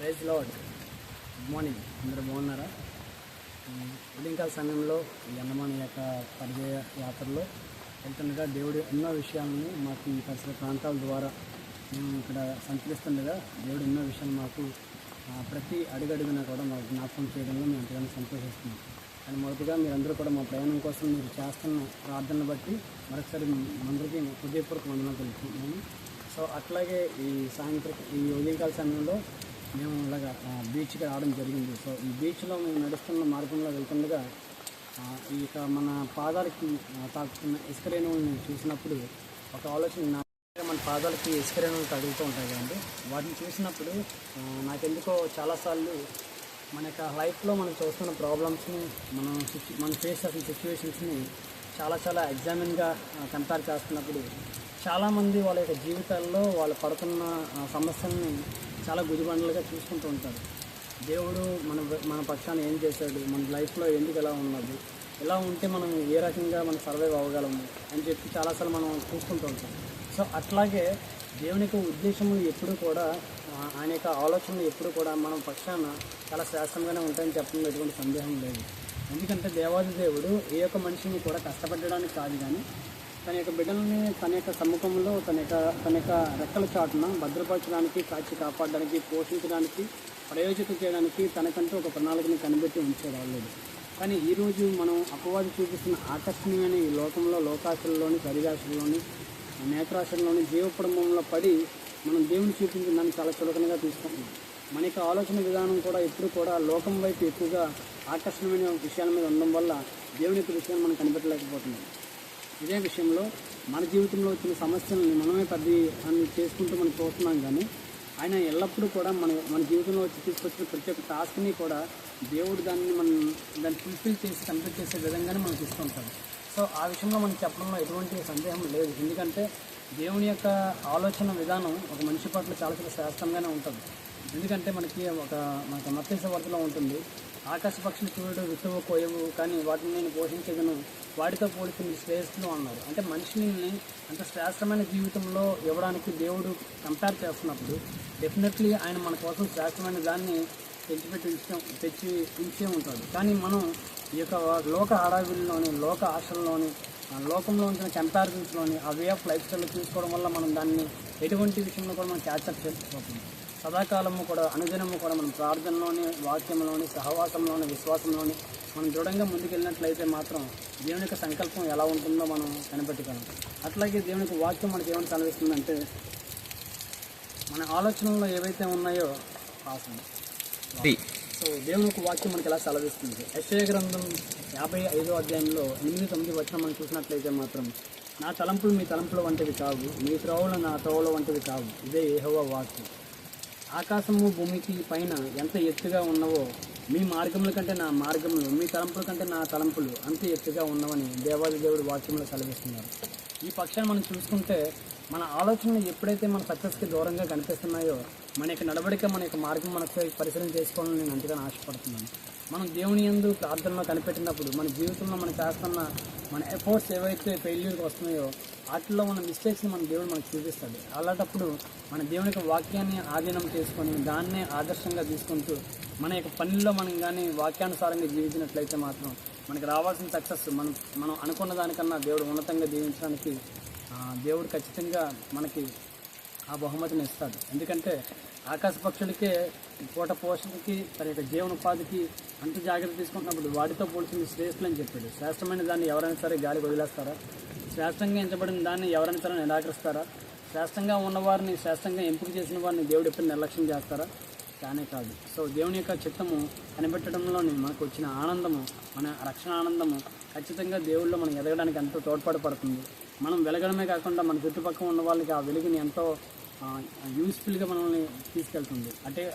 Praise lord. Good morning. అందరూ బాగున్నారా? ఉదయకాల సమయంలో ఈ అన్నమాని యొక్క పరిచయ యాత్రలో వెళ్తుండగా దేవుడు ఎన్నో విషయాలను మాకు ఈ పరిసర ప్రాంతాల ద్వారా మేము ఇక్కడ సంచరిస్తుండగా దేవుడు ఎన్నో విషయాలు మాకు ప్రతి అడుగడుగునా కూడా మాకు జ్ఞాపకం చేయడంలో మేము ఎంతగానో సంతోషిస్తున్నాం. కానీ మొదటిగా మీరందరూ కూడా మా ప్రయాణం కోసం మీరు చేస్తున్న ప్రార్థనలు బట్టి మరొకసారి అందరికీ హృదయపూర్వక వందనాలు తెలుపుతున్నాము. సో అట్లాగే ఈ ఉదయకాల సమయంలో మేము ఇలాగ బీచ్కి రావడం జరిగింది. సో ఈ బీచ్లో మేము నడుస్తున్న మార్గంలో వెళ్తుండగా ఇక మన పాదాలకి తాకుతున్న ఇసుక రేణువులను చూసినప్పుడు ఒక ఆలోచన, మన పాదాలకి ఇసుక రేణువులు తగులుతూ ఉంటాయి కదండి. వాటిని చూసినప్పుడు నాకెందుకో చాలాసార్లు మన యొక్క లైఫ్లో మనం చూస్తున్న ప్రాబ్లమ్స్ని మనం ఫేస్ చేసిన సిచ్యువేషన్స్ని చాలా ఎగ్జామిన్గా కంపేర్ చేస్తున్నప్పుడు చాలామంది వాళ్ళ యొక్క జీవితాల్లో వాళ్ళు పడుతున్న సమస్యల్ని చాలా గుదిబండలుగా చూసుకుంటూ ఉంటారు. దేవుడు మన పక్షాన ఏం చేశాడు, మన లైఫ్లో ఎందుకు ఎలా ఉన్నది, ఎలా ఉంటే మనం ఏ రకంగా మనం సర్వైవ్ అవ్వగలము అని చెప్పి చాలాసార్లు మనం చూసుకుంటూ ఉంటాం. సో అట్లాగే దేవుని యొక్క ఉద్దేశములు ఎప్పుడు కూడా, ఆయన యొక్క ఆలోచనలు ఎప్పుడు కూడా మనం పక్షాన చాలా శ్రేష్టంగానే ఉంటాయని చెప్పడంలో ఎటువంటి సందేహం లేదు. ఎందుకంటే దేవాది దేవుడు ఏ ఒక్క మనిషిని కూడా కష్టపడడానికి కాదు, కానీ తన యొక్క బిడ్డలని తన యొక్క సమ్ముఖంలో తన యొక్క రెక్కల చాటున భద్రపరచడానికి, కాపాడడానికి, పోషించడానికి, ప్రయోజకం చేయడానికి తనకంటూ ఒక ప్రణాళికను కనిపెట్టి ఉంచాడు ఆల్రెడీ. కానీ ఈరోజు మనం అపవాది చూపిస్తున్న ఆకర్షణీయమైన ఈ లోకంలో లోకాశల్లోని, శరీరాశల్లోని, నేత్రాశల్లోని, జీవకుటుంబంలో పడి మనం దేవుని చూపించిన దాన్ని చాలా చులకనగా తీసుకుంటున్నాం. మన యొక్క ఆలోచన విధానం కూడా ఎప్పుడు కూడా లోకం వైపు ఎక్కువగా ఆకర్షణమైన విషయాల మీద ఉండడం వల్ల దేవుని యొక్క విషయాన్ని మనం కనిపెట్టలేకపోతున్నాం. ఇదే విషయంలో మన జీవితంలో వచ్చిన సమస్యలని మనమే అని చేసుకుంటూ మనం చూస్తున్నాం. కానీ ఆయన ఎల్లప్పుడూ కూడా మన జీవితంలో వచ్చి తీసుకొచ్చిన ప్రతి ఒక్క టాస్క్ని కూడా దేవుడు దాన్ని ఫుల్ఫిల్ చేసి కంప్లీట్ చేసే విధంగానే మనం తీసుకుంటాం. సో ఆ విషయంలో మనం చెప్పడంలో ఎటువంటి సందేహం లేదు. ఎందుకంటే దేవుని యొక్క ఆలోచన విధానం ఒక మనిషి పట్ల చాలా శ్రేష్టంగానే ఉంటుంది. ఎందుకంటే మనకి మత్తయి వార్తలో ఉంటుంది, ఆకాశ పక్షులు చూడు, విత్తువు, కోయవు, కానీ వాటిని నేను పోషించగలను, వాటితో పోలికి మీరు శ్రేష్ఠులు అన్నారు. అంటే మనిషిని అంత శ్రేష్టమైన జీవితంలో ఇవ్వడానికి దేవుడు కంపేర్ చేస్తున్నప్పుడు డెఫినెట్లీ ఆయన మన కోసం శ్రేష్టమైన దాన్ని తెచ్చి ఉంచే ఉంటాడు. కానీ మనం ఈ యొక్క లోక హడావిల్లోని, లోక ఆశల్లోని, లోకంలో ఉంచిన కంపారిజన్స్లోని, ఆ వే ఆఫ్ లైఫ్ స్టైల్ చూసుకోవడం వల్ల మనం దాన్ని ఎటువంటి విషయంలో కూడా మనం క్యాచప్ చేసుకోవాలి. సదాకాలము కూడా, అనుదినము కూడా మనం ప్రార్థనలోని, వాక్యంలోని, సహవాసంలోని, విశ్వాసంలోని మనం దృఢంగా ముందుకెళ్ళినట్లయితే మాత్రం దేవుని యొక్క సంకల్పం ఎలా ఉంటుందో మనం కనిపెట్టగలం. అట్లాగే దేవుని యొక్క వాక్యం మనకి ఏమైనా కనిపిస్తుందంటే, మన ఆలోచనల్లో ఏవైతే ఉన్నాయో సో దేవుని యొక్క వాక్యం మనకి ఎలా సెలవిస్తుంది. యెషయా గ్రంథం 55వ అధ్యాయంలో 8-9 వచనం మనం చూసినట్లయితే మాత్రం, నా తలంపులు మీ తలంపుల వంటివి కావు, మీ త్రోవలు నా త్రోవల వంటివి కావు, ఇదే యెహోవా వాక్యం. ఆకాశము భూమికి పైన ఎంత ఎత్తుగా ఉన్నవో మీ మార్గముల కంటే నా మార్గములు, మీ తలంపుల కంటే నా తలంపులు అంతే ఎత్తుగా ఉన్నవని దేవాది దేవుడు వాక్యంలో సెలవిస్తున్నారు. ఈ పక్షాన్ని మనం చూసుకుంటే మన ఆలోచనలు ఎప్పుడైతే మన సక్సెస్కి దూరంగా కనిపిస్తున్నాయో మన యొక్క నడవడిక, మన యొక్క మార్గం మనకు పరిశీలన చేసుకోవాలని నేను అంతగానో ఆశపడుతున్నాను. మనం దేవుని యందు ప్రార్థనలో కనిపెట్టినప్పుడు మన జీవితంలో మనం చేస్తున్న మన ఎఫర్ట్స్ ఏవైతే ఫెయిల్యూర్కి వస్తున్నాయో వాటిల్లో మన మిస్టేక్స్ని మన దేవుడు మనకు చూపిస్తాడు. అలాంటప్పుడు మన దేవుని యొక్క వాక్యాన్ని ఆధీనం చేసుకొని దాన్నే ఆదర్శంగా తీసుకుంటూ మన యొక్క పనుల్లో మనం కానీ వాక్యానుసారంగా జీవించినట్లయితే మాత్రం మనకు రావాల్సిన సక్సెస్ మనం అనుకున్న దానికన్నా దేవుడు ఉన్నతంగా జీవించడానికి దేవుడు ఖచ్చితంగా మనకి ఆ బహుమతిని ఇస్తాడు. ఎందుకంటే ఆకాశ పక్షులకే పూట పోషణకి, తన యొక్క జీవనోపాధికి అంత జాగ్రత్త తీసుకుంటున్నప్పుడు వాటితో పోల్చింది శ్రేష్ఠులు అని చెప్పాడు. శ్రేష్టమైన దాన్ని ఎవరైనా సరే గాలికి వదిలేస్తారా? శ్రేష్టంగా ఎంచబడిన దాన్ని ఎవరైనా సరే నిరాకరిస్తారా? శ్రేష్టంగా ఉన్నవారిని, శ్రేష్టంగా ఎంపిక చేసిన వారిని దేవుడు ఎప్పుడు నిర్లక్ష్యం చేస్తారా? కానే కాదు. సో దేవుని యొక్క చిత్తము కనిపెట్టడంలోని మనకు వచ్చిన ఆనందము, మన రక్షణ ఆనందము ఖచ్చితంగా దేవుళ్ళలో మనం ఎదగడానికి ఎంతో తోడ్పాటుపడుతుంది. మనం వెలగడమే కాకుండా మన చుట్టుపక్కల ఉన్న వాళ్ళకి ఆ వెలుగుని ఎంతో యూస్ఫుల్గా మనల్ని తీసుకెళ్తుంది.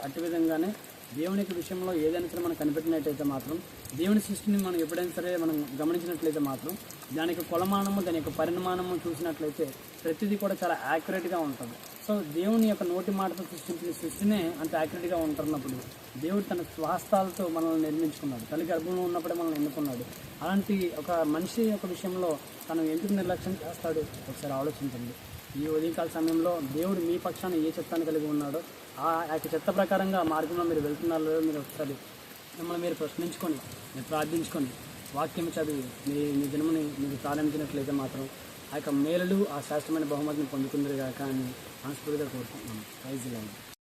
అటు విధంగానే దేవుని యొక్క విషయంలో ఏదైనా సరే మనం కనిపెట్టినట్టయితే మాత్రం, దేవుని సృష్టిని మనం ఎప్పుడైనా సరే మనం గమనించినట్లయితే మాత్రం దాని యొక్క కొలమానము, దాని యొక్క పరిమాణము చూసినట్లయితే ప్రతిదీ కూడా చాలా యాక్యురేట్గా ఉంటుంది. సో దేవుని యొక్క నోటి మాటతో సృష్టించిన సృష్టినే అంత యాక్యురేట్గా ఉంటున్నప్పుడు దేవుడు తన స్వాస్థాలతో మనల్ని నిర్మించుకున్నాడు. తల్లి గర్భంలో ఉన్నప్పుడే మనల్ని ఎన్నుకున్నాడు. అలాంటి ఒక మనిషి యొక్క విషయంలో తను ఎందుకు నిర్లక్ష్యం చేస్తాడు? ఒకసారి ఆలోచించండి. ఈ ఉదయకాల సమయంలో దేవుడు మీ పక్షాన ఏ చిత్తాన్ని కలిగి ఉన్నాడో ఆ యొక్క చెత్త ప్రకారంగా ఆ మార్గంలో మీరు వెళ్తున్నారో లేదో మీరు ఒకసారి మిమ్మల్ని మీరు ప్రశ్నించుకొని, మీరు ప్రార్థించుకొని, వాక్యం చదివి మీ దినముని మీరు ప్రారంభించినట్లయితే మాత్రం ఆ యొక్క మేలులు, ఆ శ్రేష్టమైన బహుమతిని పొందుకుందరు కాక అని మనస్ఫూర్తిగా కోరుకుంటున్నాను. Praise the lord.